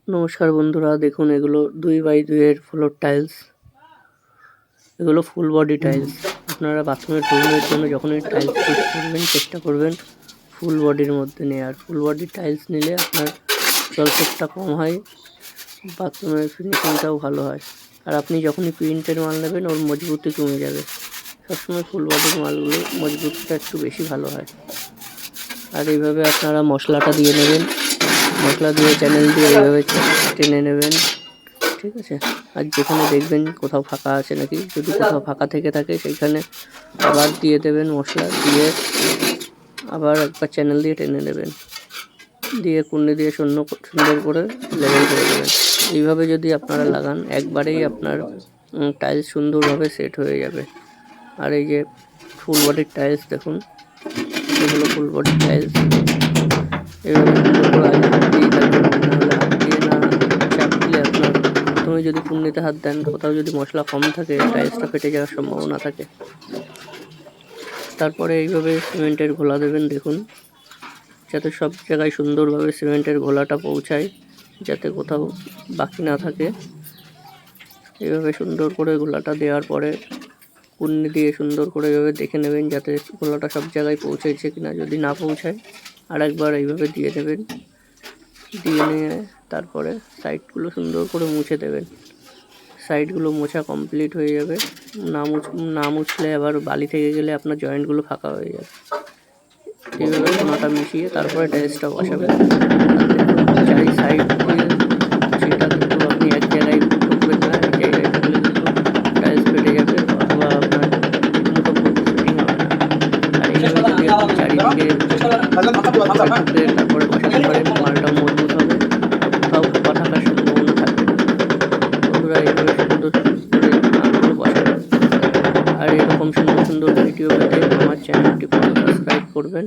নমস্কার বন্ধুরা, দেখুন এগুলো 2x2 এর ফ্লোর টাইলস। এগুলো ফুল বডি টাইলস। আপনারা বাথরুমের ফ্লোরের জন্য যখনই টাইলস চুজ করবেন চেষ্টা করবেন ফুল বডির মধ্যে নেওয়ার। ফুল বডি টাইলস নিলে আপনার জলসেপটা কম হয়, বাথরুমের ফিনিশিংটাও ভালো হয়। আর আপনি যখনই প্রিন্টের মাল নেবেন ওর মজবুতি কমে যাবে। সবসময় ফুল বডির মালগুলো মজবুতিটা একটু বেশি ভালো হয়। আর এইভাবে আপনারা মশলাটা দিয়ে নেবেন, মশলা দিয়ে চ্যানেল দিয়ে এইভাবে টেনে নেবেন, ঠিক আছে। আর যেখানে দেখবেন কোথাও ফাঁকা আছে নাকি, যদি কোথাও ফাঁকা থেকে থাকে সেইখানে আবার দিয়ে দেবেন মশলা, দিয়ে আবার একবার চ্যানেল দিয়ে টেনে নেবেন, দিয়ে কুন্ডি দিয়ে সুন্দর করে লেবেল করে দেবেন। এইভাবে যদি আপনারা লাগান একবারেই আপনার টাইলস সুন্দরভাবে সেট হয়ে যাবে। আর এই যে ফুল বডির টাইলস দেখুন, এগুলো ফুল বডির টাইলস। এইভাবে সুন্দর করে আগে হাত দিয়ে থাকবেন, নাহলে হাত দিয়ে না চাপ দিলে আপনার প্রথমে যদি কুন্ডিতে হাত দেন কোথাও যদি মশলা কম থাকে টাইলসটা ফেটে যাওয়ার সম্ভাবনা থাকে। তারপরে এইভাবে সিমেন্টের ঘোলা দেবেন, দেখুন যাতে সব জায়গায় সুন্দরভাবে সিমেন্টের ঘোলাটা পৌঁছায়, যাতে কোথাও বাকি না থাকে। এইভাবে সুন্দর করে ঘোলাটা দেওয়ার পরে কুন্ডি দিয়ে সুন্দর করে এইভাবে দেখে নেবেন যাতে ঘোলাটা সব জায়গায় পৌঁছেছে কিনা। যদি না পৌঁছায় আরেকবার এইভাবে দিয়ে দেবেন, দিয়ে নিয়ে তারপরে সাইডগুলো সুন্দর করে মুছে দেবেন। সাইডগুলো মোছা কমপ্লিট হয়ে যাবে। না মুছলে আবার বালি থেকে গেলে আপনার জয়েন্টগুলো ফাঁকা হয়ে যাবে। এইভাবে সোনাটা মিশিয়ে তারপরে টাইলসটা বসাবেন। চারি সাইড দিয়ে সেটা কিন্তু আপনি এক জায়গায় ঠুকবেন না, এক জায়গায় ঠুকলে কিন্তু টাইলস ফেটে যাবে অথবা আপনার ঠিকমতো ফিটিং হবে না। আর এইভাবে যদি আপনি চারিদিকে ঠুকে তারপরে বসাতে পারেন মালটাও মজবুত হবে, কোথাও ফাঁকা থাকার সম্ভাবনা থাকবে না। বন্ধুরা এইভাবে সুন্দর করে মালগুলো বসাবেন। আর এরকম সুন্দর সুন্দর ভিডিও পেতে আমার চ্যানেলটি সাবস্ক্রাইব করবেন।